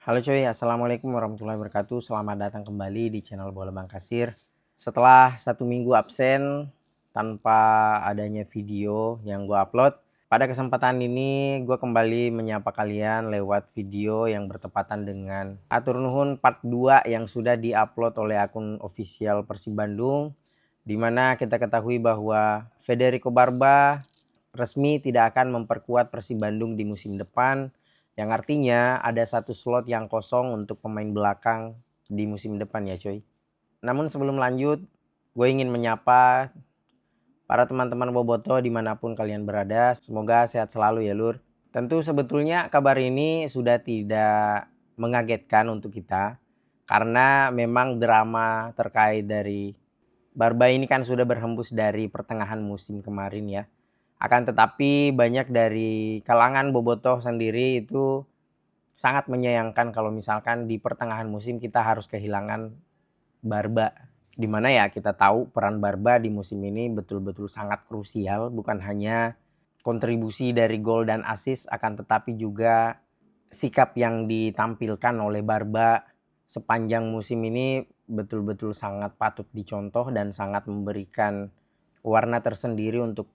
Halo cuy, assalamualaikum warahmatullahi wabarakatuh. Selamat datang kembali di channel Bola Bang Kasir. Setelah 1 minggu absen tanpa adanya video yang gue upload, pada kesempatan ini gue kembali menyapa kalian lewat video yang bertepatan dengan Atur Nuhun Part 2 yang sudah diupload oleh akun official Persib Bandung, dimana kita ketahui bahwa Federico Barba resmi tidak akan memperkuat Persib Bandung di musim depan, yang artinya ada satu slot yang kosong untuk pemain belakang di musim depan ya coy. Namun sebelum lanjut, gue ingin menyapa para teman-teman Boboto dimanapun kalian berada. Semoga sehat selalu ya lur. Tentu sebetulnya kabar ini sudah tidak mengagetkan untuk kita, karena memang drama terkait dari Barba ini kan sudah berhembus dari pertengahan musim kemarin ya. Akan tetapi banyak dari kalangan bobotoh sendiri itu sangat menyayangkan kalau misalkan di pertengahan musim kita harus kehilangan Barba. Dimana ya kita tahu peran Barba di musim ini betul-betul sangat krusial. Bukan hanya kontribusi dari gol dan assist, akan tetapi juga sikap yang ditampilkan oleh Barba sepanjang musim ini betul-betul sangat patut dicontoh dan sangat memberikan warna tersendiri untuk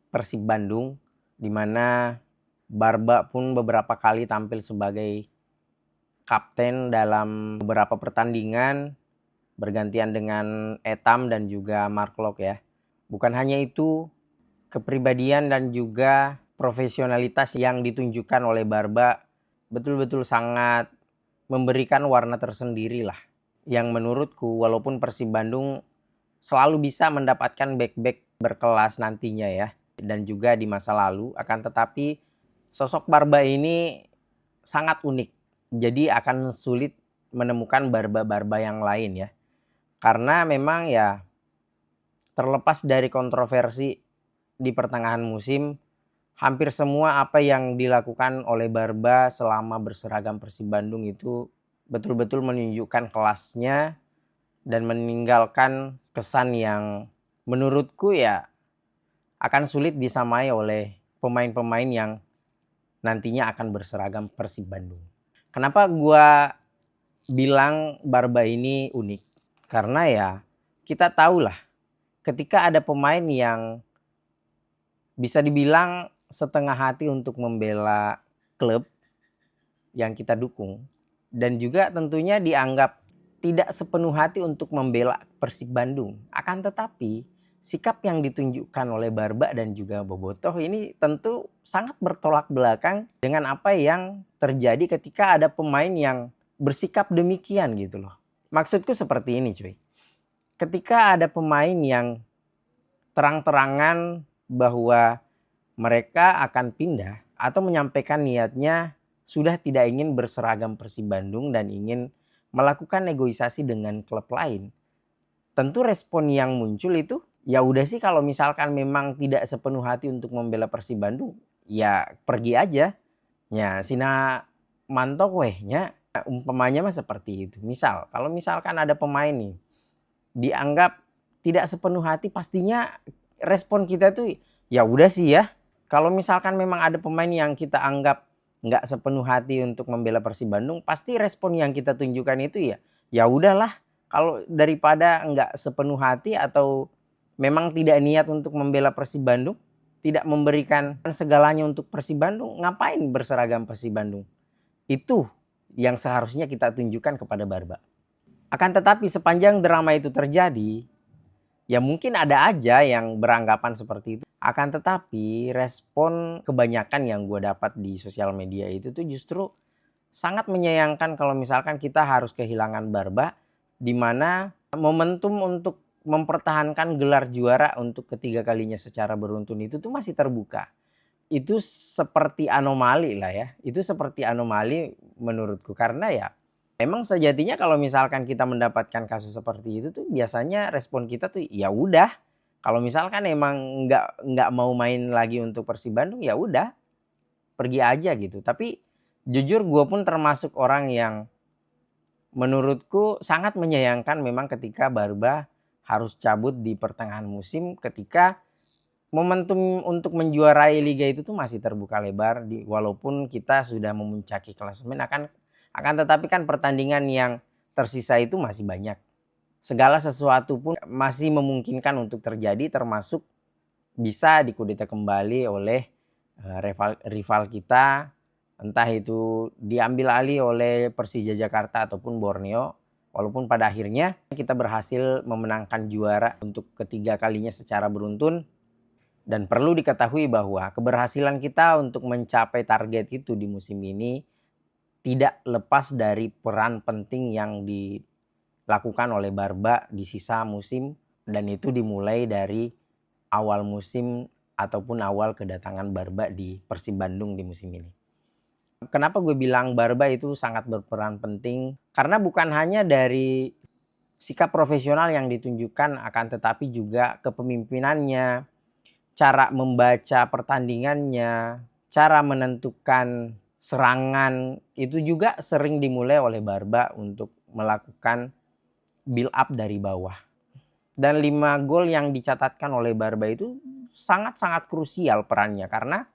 Persib Bandung, di mana Barba pun beberapa kali tampil sebagai kapten dalam beberapa pertandingan bergantian dengan Etam dan juga Mark Lok ya. Bukan hanya itu, kepribadian dan juga profesionalitas yang ditunjukkan oleh Barba betul-betul sangat memberikan warna tersendiri lah. Yang menurutku walaupun Persib Bandung selalu bisa mendapatkan back-back berkelas nantinya ya, dan juga di masa lalu, akan tetapi sosok Barba ini sangat unik. Jadi akan sulit menemukan Barba-Barba yang lain ya. Karena memang ya terlepas dari kontroversi di pertengahan musim, hampir semua apa yang dilakukan oleh Barba selama berseragam Persib Bandung itu betul-betul menunjukkan kelasnya dan meninggalkan kesan yang menurutku ya akan sulit disamai oleh pemain-pemain yang nantinya akan berseragam Persib Bandung. Kenapa gua bilang Barba ini unik? Karena ya kita tahulah ketika ada pemain yang bisa dibilang setengah hati untuk membela klub yang kita dukung, dan juga tentunya dianggap tidak sepenuh hati untuk membela Persib Bandung. Akan tetapi sikap yang ditunjukkan oleh Barba dan juga Bobotoh ini tentu sangat bertolak belakang dengan apa yang terjadi ketika ada pemain yang bersikap demikian gitu loh. Maksudku seperti ini cuy. Ketika ada pemain yang terang-terangan bahwa mereka akan pindah atau menyampaikan niatnya sudah tidak ingin berseragam Persib Bandung dan ingin melakukan negosiasi dengan klub lain, tentu respon yang muncul itu ya udah sih, kalau misalkan memang tidak sepenuh hati untuk membela Persib Bandung ya pergi aja. Ya sina mantok wehnya, umpamanya mah seperti itu. Misal kalau misalkan ada pemain nih dianggap tidak sepenuh hati, pastinya respon kita tuh ya udah sih ya. Kalau misalkan memang ada pemain yang kita anggap nggak sepenuh hati untuk membela Persib Bandung, pasti respon yang kita tunjukkan itu ya udahlah. Kalau daripada nggak sepenuh hati atau memang tidak niat untuk membela Persib Bandung, tidak memberikan segalanya untuk Persib Bandung, ngapain berseragam Persib Bandung? Itu yang seharusnya kita tunjukkan kepada Barba. Akan tetapi sepanjang drama itu terjadi, ya mungkin ada aja yang beranggapan seperti itu. Akan tetapi respon kebanyakan yang gue dapat di sosial media itu tuh justru sangat menyayangkan kalau misalkan kita harus kehilangan Barba, di mana momentum untuk mempertahankan gelar juara untuk ketiga kalinya secara beruntun itu tuh masih terbuka. Itu seperti anomali lah ya. Itu seperti anomali menurutku, karena ya memang sejatinya kalau misalkan kita mendapatkan kasus seperti itu tuh biasanya respon kita tuh ya udah, kalau misalkan emang nggak mau main lagi untuk Persib Bandung ya udah pergi aja gitu. Tapi jujur gue pun termasuk orang yang menurutku sangat menyayangkan memang ketika Barba harus cabut di pertengahan musim, ketika momentum untuk menjuarai liga itu tuh masih terbuka lebar, walaupun kita sudah memuncaki klasemen. Akan tetapi kan pertandingan yang tersisa itu masih banyak. Segala sesuatu pun masih memungkinkan untuk terjadi, termasuk bisa dikudeta kembali oleh rival kita, entah itu diambil alih oleh Persija Jakarta ataupun Borneo. Walaupun pada akhirnya kita berhasil memenangkan juara untuk ketiga kalinya secara beruntun. Dan perlu diketahui bahwa keberhasilan kita untuk mencapai target itu di musim ini tidak lepas dari peran penting yang dilakukan oleh Barba di sisa musim. Dan itu dimulai dari awal musim ataupun awal kedatangan Barba di Persib Bandung di musim ini. Kenapa gue bilang Barba itu sangat berperan penting? Karena bukan hanya dari sikap profesional yang ditunjukkan, akan tetapi juga kepemimpinannya, cara membaca pertandingannya, cara menentukan serangan, itu juga sering dimulai oleh Barba untuk melakukan build up dari bawah. Dan 5 gol yang dicatatkan oleh Barba itu sangat-sangat krusial perannya, karena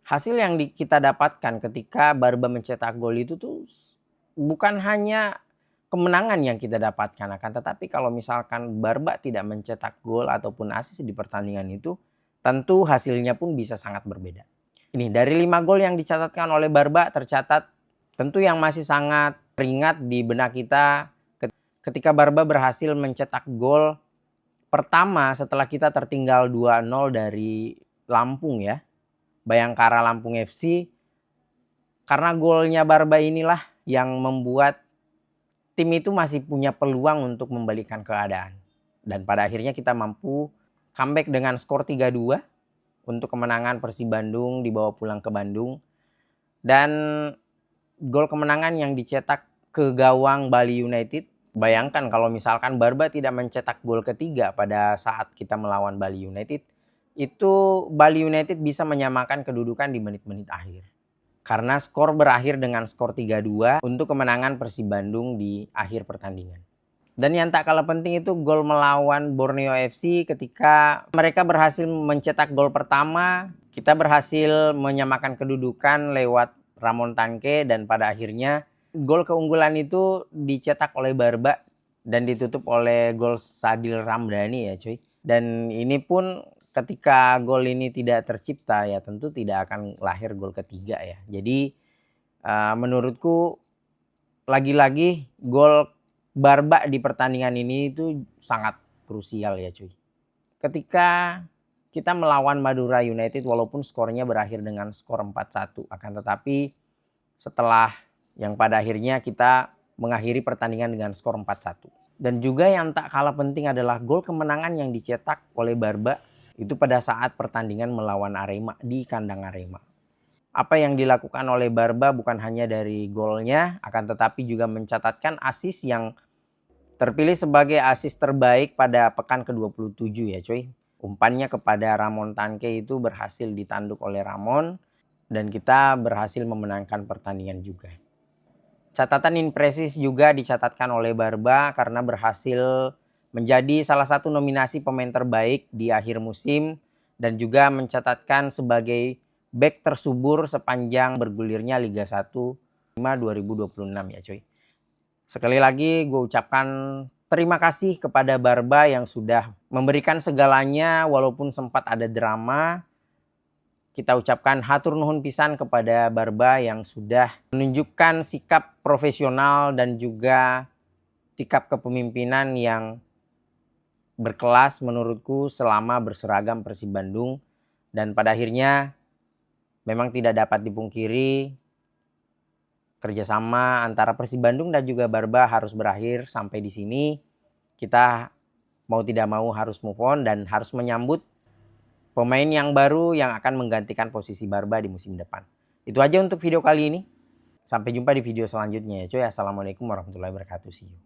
hasil yang kita dapatkan ketika Barba mencetak gol itu tuh bukan hanya kemenangan yang kita dapatkan, akan tetapi kalau misalkan Barba tidak mencetak gol ataupun assist di pertandingan itu, tentu hasilnya pun bisa sangat berbeda. Ini dari 5 gol yang dicatatkan oleh Barba tercatat, tentu yang masih sangat teringat di benak kita ketika Barba berhasil mencetak gol pertama setelah kita tertinggal 2-0 dari Lampung ya, Bayangkara Lampung FC. Karena golnya Barba inilah yang membuat tim itu masih punya peluang untuk membalikan keadaan. Dan pada akhirnya kita mampu comeback dengan skor 3-2 untuk kemenangan Persib Bandung dibawa pulang ke Bandung. Dan gol kemenangan yang dicetak ke gawang Bali United. Bayangkan kalau misalkan Barba tidak mencetak gol ketiga pada saat kita melawan Bali United, itu Bali United bisa menyamakan kedudukan di menit-menit akhir. Karena skor berakhir dengan skor 3-2 untuk kemenangan Persib Bandung di akhir pertandingan. Dan yang tak kalah penting itu gol melawan Borneo FC ketika mereka berhasil mencetak gol pertama. Kita berhasil menyamakan kedudukan lewat Ramon Tanque dan pada akhirnya gol keunggulan itu dicetak oleh Barba dan ditutup oleh gol Sadil Ramdhani ya cuy. Dan ini pun ketika gol ini tidak tercipta ya tentu tidak akan lahir gol ketiga ya. Jadi menurutku lagi-lagi gol Barba di pertandingan ini itu sangat krusial ya cuy. Ketika kita melawan Madura United walaupun skornya berakhir dengan skor 4-1, akan tetapi setelah yang pada akhirnya kita mengakhiri pertandingan dengan skor 4-1. Dan juga yang tak kalah penting adalah gol kemenangan yang dicetak oleh Barba itu pada saat pertandingan melawan Arema di kandang Arema. Apa yang dilakukan oleh Barba bukan hanya dari golnya, akan tetapi juga mencatatkan assist yang terpilih sebagai assist terbaik pada pekan ke-27 ya cuy. Umpannya kepada Ramon Tanque itu berhasil ditanduk oleh Ramon dan kita berhasil memenangkan pertandingan juga. Catatan impresif juga dicatatkan oleh Barba karena berhasil menjadi salah satu nominasi pemain terbaik di akhir musim dan juga mencatatkan sebagai bek tersubur sepanjang bergulirnya Liga 1 2026 ya cuy. Sekali lagi gue ucapkan terima kasih kepada Barba yang sudah memberikan segalanya walaupun sempat ada drama. Kita ucapkan hatur nuhun pisan kepada Barba yang sudah menunjukkan sikap profesional dan juga sikap kepemimpinan yang berkelas menurutku selama berseragam Persib Bandung. Dan pada akhirnya memang tidak dapat dipungkiri kerjasama antara Persib Bandung dan juga Barba harus berakhir sampai di sini. Kita mau tidak mau harus move on dan harus menyambut pemain yang baru yang akan menggantikan posisi Barba di musim depan. Itu aja untuk video kali ini. Sampai jumpa di video selanjutnya ya cuy. Assalamualaikum warahmatullahi wabarakatuh. See you.